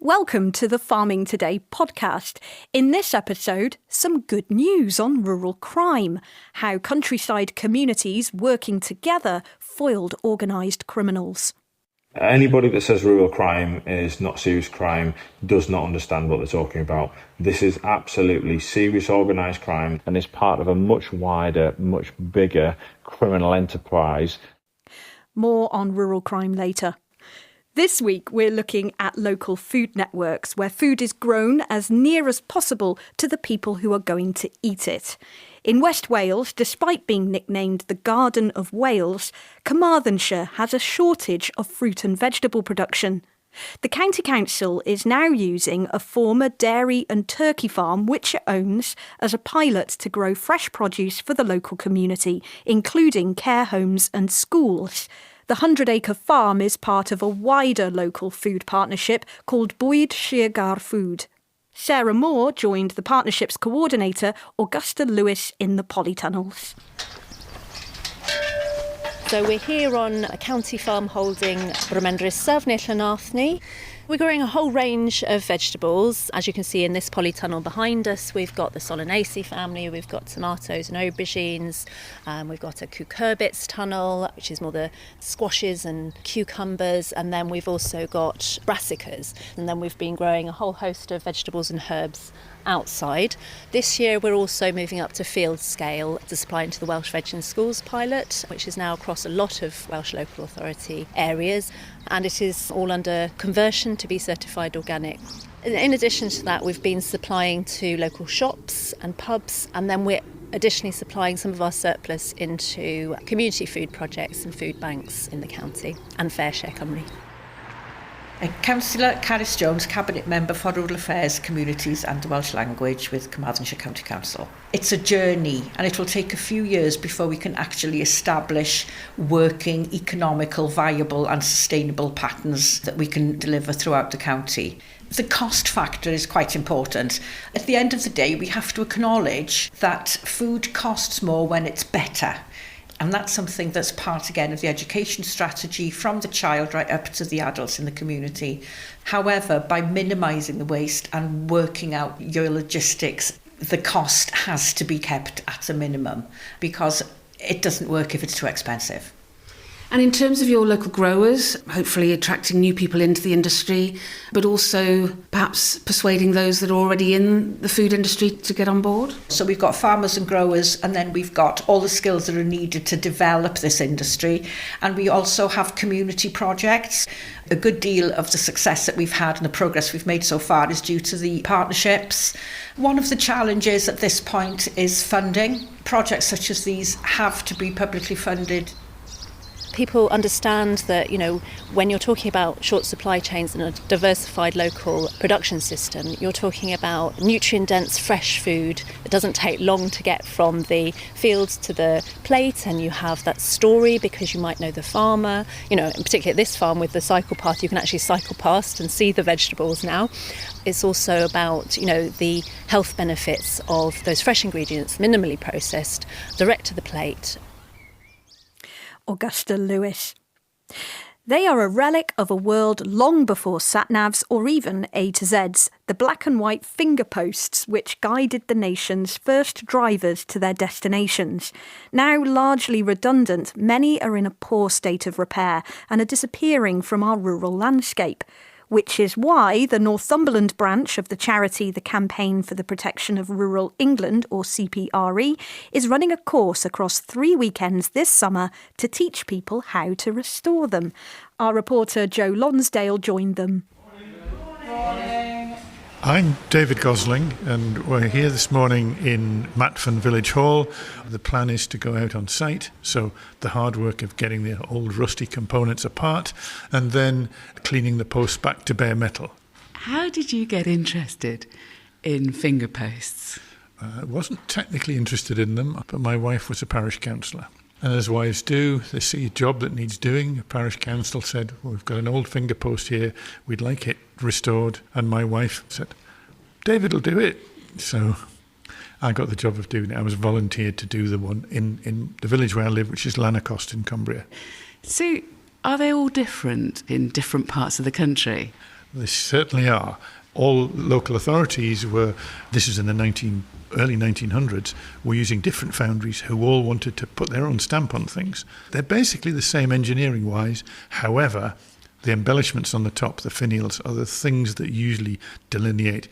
Welcome to the Farming Today podcast. In this episode, some good news on rural crime, how countryside communities working together foiled organised criminals. Anybody that says rural crime is not serious crime does not understand what they're talking about. This is absolutely serious organised crime and is part of a much wider, much bigger criminal enterprise. More on rural crime later. This week, we're looking at local food networks where food is grown as near as possible to the people who are going to eat it. In West Wales, despite being nicknamed the Garden of Wales, Carmarthenshire has a shortage of fruit and vegetable production. The County Council is now using a former dairy and turkey farm which it owns as a pilot to grow fresh produce for the local community, including care homes and schools. The 100-acre farm is part of a wider local food partnership called Bwyd Sir Gar Food. Sarah Moore joined the partnership's coordinator, Augusta Lewis, in the polytunnels. So we're here on a county farm holding Bwyd Sir Gar Food. We're growing a whole range of vegetables. As you can see in this polytunnel behind us, we've got the Solanaceae family, we've got tomatoes and aubergines, we've got a cucurbits tunnel, which is more the squashes and cucumbers, and then we've also got brassicas. And then we've been growing a whole host of vegetables and herbs outside. This year we're also moving up to field scale to supply into the Welsh Veg in Schools pilot, which is now across a lot of Welsh local authority areas, and it is all under conversion to be certified organic. In addition to that, we've been supplying to local shops and pubs, and then we're additionally supplying some of our surplus into community food projects and food banks in the county and Fair Share Cymru. Councillor Carys Jones, Cabinet Member for Rural Affairs, Communities and the Welsh Language with Carmarthenshire County Council. It's a journey and it will take a few years before we can actually establish working, economical, viable and sustainable patterns that we can deliver throughout the county. The cost factor is quite important. At the end of the day, we have to acknowledge that food costs more when it's better. And that's something that's part, again, of the education strategy from the child right up to the adults in the community. However, by minimising the waste and working out your logistics, the cost has to be kept at a minimum because it doesn't work if it's too expensive. And in terms of your local growers, hopefully attracting new people into the industry, but also perhaps persuading those that are already in the food industry to get on board? So we've got farmers and growers, and then we've got all the skills that are needed to develop this industry. And we also have community projects. A good deal of the success that we've had and the progress we've made so far is due to the partnerships. One of the challenges at this point is funding. Projects such as these have to be publicly funded. People understand that, when you're talking about short supply chains and a diversified local production system, you're talking about nutrient-dense fresh food that doesn't take long to get from the fields to the plate, and you have that story because you might know the farmer. In particular this farm with the cycle path, you can actually cycle past and see the vegetables now. It's also about, the health benefits of those fresh ingredients, minimally processed, direct to the plate. Augusta Lewis. They are a relic of a world long before sat-navs or even A to Zs, the black and white fingerposts which guided the nation's first drivers to their destinations. Now largely redundant, many are in a poor state of repair and are disappearing from our rural landscape, which is why the Northumberland branch of the charity the Campaign for the Protection of Rural England, or CPRE, is running a course across 3 weekends this summer to teach people how to restore them. Our reporter Joe Lonsdale joined them. I'm David Gosling and we're here this morning in Matfern Village Hall. The plan is to go out on site, so the hard work of getting the old rusty components apart and then cleaning the posts back to bare metal. How did you get interested in fingerposts? I wasn't technically interested in them, but my wife was a parish councillor. And as wives do, they see a job that needs doing. The parish council said, well, we've got an old finger post here, we'd like it restored. And my wife said, David will do it. So I got the job of doing it. I was volunteered to do the one in the village where I live, which is Lanarcost in Cumbria. So are they all different in different parts of the country? They certainly are. All local authorities this is in the early 1900s, were using different foundries who all wanted to put their own stamp on things. They're basically the same engineering-wise. However, the embellishments on the top, the finials, are the things that usually delineate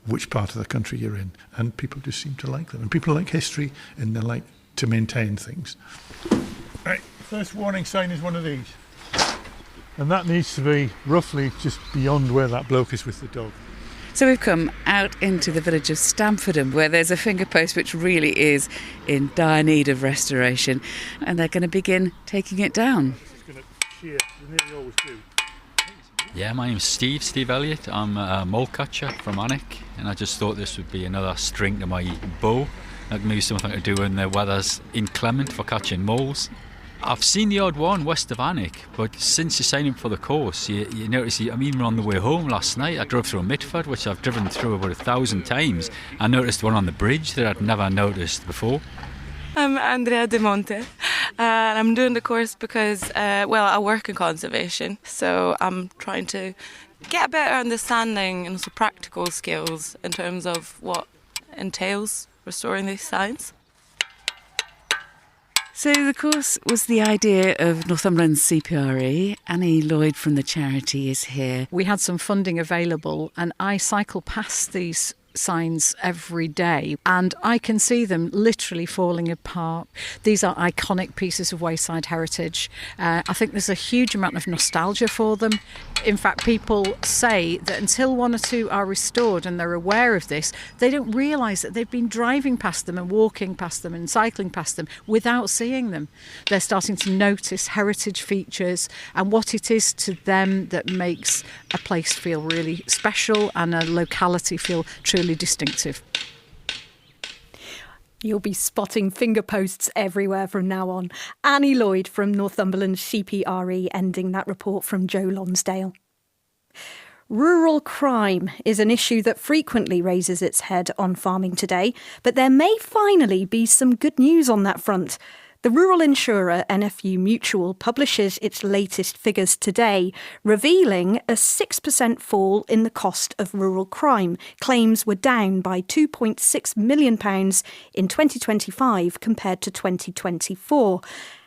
which part of the country you're in. And people just seem to like them. And people like history, and they like to maintain things. Right, first warning sign is one of these. And that needs to be roughly just beyond where that bloke is with the dog. So we've come out into the village of Stamfordham, where there's a fingerpost which really is in dire need of restoration, and they're going to begin taking it down. It's going to shear, they nearly always do. Yeah, my name's Steve Elliott. I'm a mole catcher from Alnwick, and I just thought this would be another string to my bow. Like maybe something to do when the weather's inclement for catching moles. I've seen the odd one west of Alnwick, but since you sign up for the course, you notice, I mean, on the way home last night, I drove through Mitford, which I've driven through about 1,000 times. I noticed one on the bridge that I'd never noticed before. I'm Andrea De Monte, and I'm doing the course because, I work in conservation, so I'm trying to get a better understanding and also practical skills in terms of what entails restoring these signs. So the course was the idea of Northumberland's CPRE. Annie Lloyd from the charity is here. We had some funding available and I cycle past these signs every day and I can see them literally falling apart. These are iconic pieces of wayside heritage. I think there's a huge amount of nostalgia for them. In fact, people say that until one or two are restored and they're aware of this, they don't realise that they've been driving past them and walking past them and cycling past them without seeing them. They're starting to notice heritage features and what it is to them that makes a place feel really special and a locality feel truly distinctive. You'll be spotting fingerposts everywhere from now on. Annie Lloyd from Northumberland CPRE ending that report from Joe Lonsdale. Rural crime is an issue that frequently raises its head on Farming Today, but there may finally be some good news on that front. The rural insurer NFU Mutual publishes its latest figures today, revealing a 6% fall in the cost of rural crime. Claims were down by £2.6 million in 2025 compared to 2024.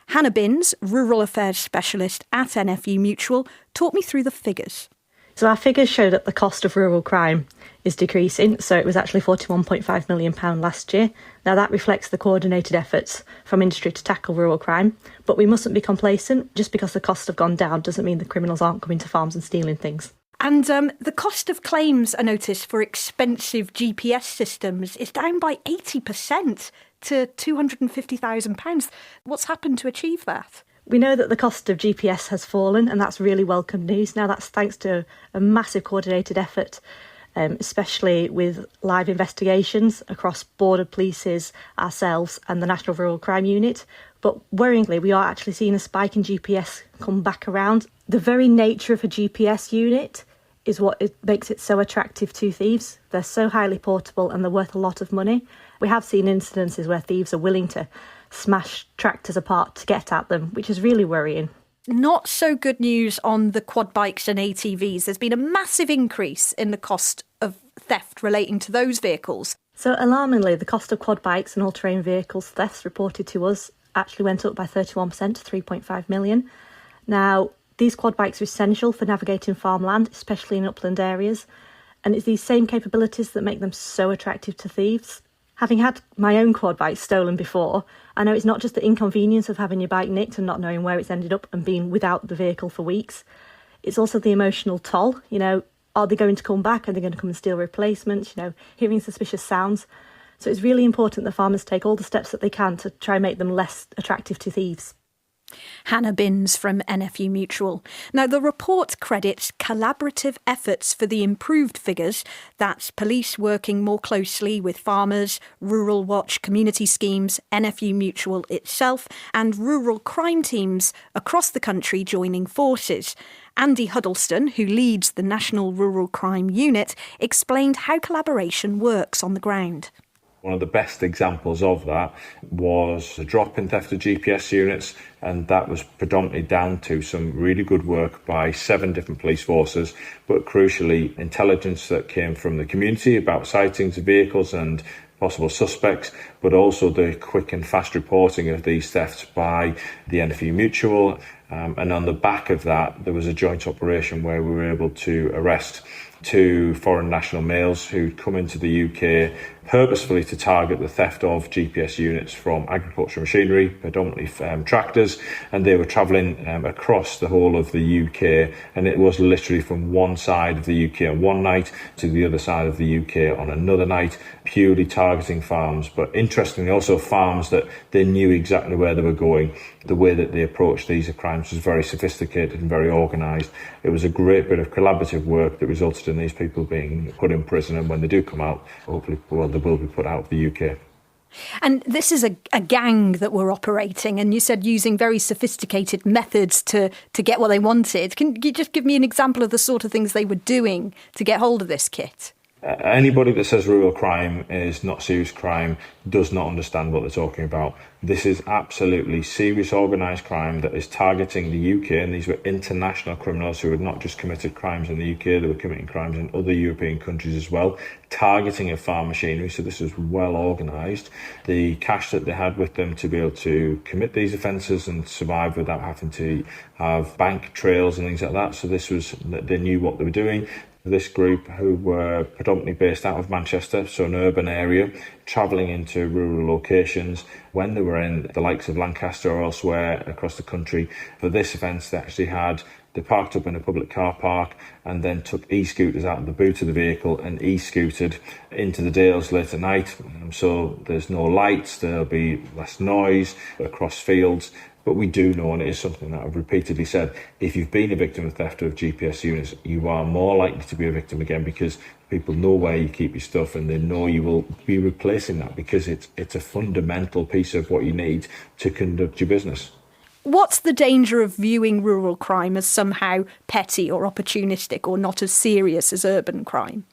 Hannah Binns, Rural Affairs Specialist at NFU Mutual, talked me through the figures. So our figures show that the cost of rural crime is decreasing, so it was actually £41.5 million last year. Now that reflects the coordinated efforts from industry to tackle rural crime, but we mustn't be complacent. Just because the costs have gone down doesn't mean the criminals aren't coming to farms and stealing things. And the cost of claims, I noticed, for expensive GPS systems is down by 80% to £250,000. What's happened to achieve that? We know that the cost of GPS has fallen, and that's really welcome news. Now, that's thanks to a massive coordinated effort, especially with live investigations across border polices, ourselves and the National Rural Crime Unit. But worryingly, we are actually seeing a spike in GPS come back around. The very nature of a GPS unit is what makes it so attractive to thieves. They're so highly portable and they're worth a lot of money. We have seen incidences where thieves are willing to smash tractors apart to get at them, which is really worrying. Not so good news on the quad bikes and ATVs. There's been a massive increase in the cost of theft relating to those vehicles. So alarmingly, the cost of quad bikes and all-terrain vehicles thefts reported to us actually went up by 31% to 3.5 million. Now, these quad bikes are essential for navigating farmland, especially in upland areas, and it's these same capabilities that make them so attractive to thieves. Having had my own quad bike stolen before, I know it's not just the inconvenience of having your bike nicked and not knowing where it's ended up and being without the vehicle for weeks. It's also the emotional toll. You know, are they going to come back? Are they going to come and steal replacements? You know, hearing suspicious sounds. So it's really important that farmers take all the steps that they can to try and make them less attractive to thieves. Hannah Binns from NFU Mutual. Now, the report credits collaborative efforts for the improved figures. That's police working more closely with farmers, Rural Watch community schemes, NFU Mutual itself, and rural crime teams across the country joining forces. Andy Huddleston, who leads the National Rural Crime Unit, explained how collaboration works on the ground. One of the best examples of that was a drop in theft of GPS units, and that was predominantly down to some really good work by 7 different police forces, but crucially intelligence that came from the community about sightings of vehicles and possible suspects, but also the quick and fast reporting of these thefts by the NFU Mutual. And on the back of that, there was a joint operation where we were able to arrest 2 foreign national males who'd come into the UK purposefully to target the theft of GPS units from agricultural machinery, predominantly tractors, and they were travelling across the whole of the UK, and it was literally from one side of the UK on one night to the other side of the UK on another night, purely targeting farms, but interestingly also farms that they knew exactly where they were going. The way that they approached these crimes was very sophisticated and very organised. It was a great bit of collaborative work that resulted in these people being put in prison, and when they do come out, hopefully, well, they will be put out of the UK. And this is a gang that were operating, and you said using very sophisticated methods to get what they wanted. Can you just give me an example of the sort of things they were doing to get hold of this kit? Anybody that says rural crime is not serious crime does not understand what they're talking about. This is absolutely serious organised crime that is targeting the UK, and these were international criminals who had not just committed crimes in the UK, they were committing crimes in other European countries as well, targeting of farm machinery, so this was well organised. The cash that they had with them to be able to commit these offences and survive without having to have bank trails and things like that, so this was, they knew what they were doing. This group, who were predominantly based out of Manchester, so an urban area, travelling into rural locations when they were in the likes of Lancaster or elsewhere across the country. For this offence, they parked up in a public car park and then took e-scooters out of the boot of the vehicle and e-scooted into the Dales late at night. So there's no lights, there'll be less noise across fields. But we do know, and it is something that I've repeatedly said, if you've been a victim of theft of GPS units, you are more likely to be a victim again, because people know where you keep your stuff and they know you will be replacing that, because it's a fundamental piece of what you need to conduct your business. What's the danger of viewing rural crime as somehow petty or opportunistic or not as serious as urban crime?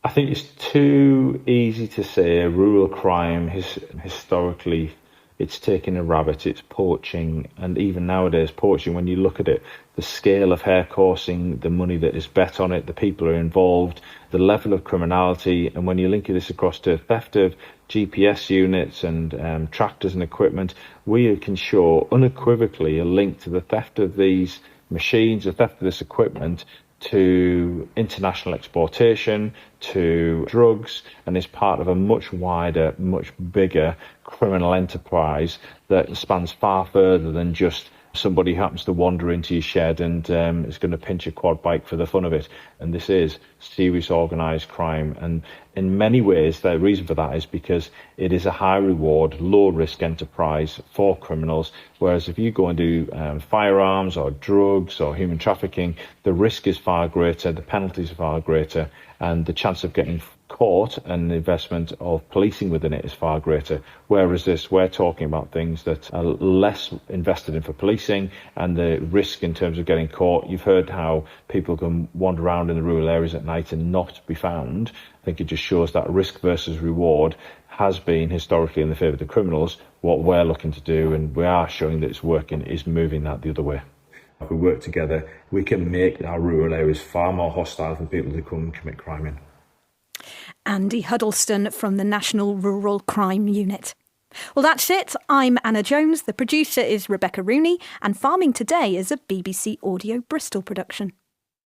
I think it's too easy to say rural crime historically. It's taking a rabbit, it's poaching, and even nowadays poaching, when you look at it, the scale of hare coursing, the money that is bet on it, the people who are involved, the level of criminality, and when you link this across to theft of GPS units and tractors and equipment, we can show unequivocally a link to the theft of these machines, the theft of this equipment, to international exportation, to drugs, and is part of a much wider, much bigger criminal enterprise that spans far further than just somebody happens to wander into your shed and is going to pinch a quad bike for the fun of it. And this is serious organised crime. And in many ways, the reason for that is because it is a high reward, low risk enterprise for criminals. Whereas if you go and do firearms or drugs or human trafficking, the risk is far greater, the penalties are far greater, and the chance of getting caught and the investment of policing within it is far greater. Whereas this, we're talking about things that are less invested in for policing, and the risk in terms of getting caught. You've heard how people can wander around in the rural areas at night and not be found. I think it just shows that risk versus reward has been historically in the favour of the criminals. What we're looking to do, and we are showing that it's working, is moving that the other way. If we work together, we can make our rural areas far more hostile for people to come and commit crime in. Andy Huddleston from the National Rural Crime Unit. Well, that's it. I'm Anna Jones. The producer is Rebecca Rooney, and Farming Today is a BBC Audio Bristol production.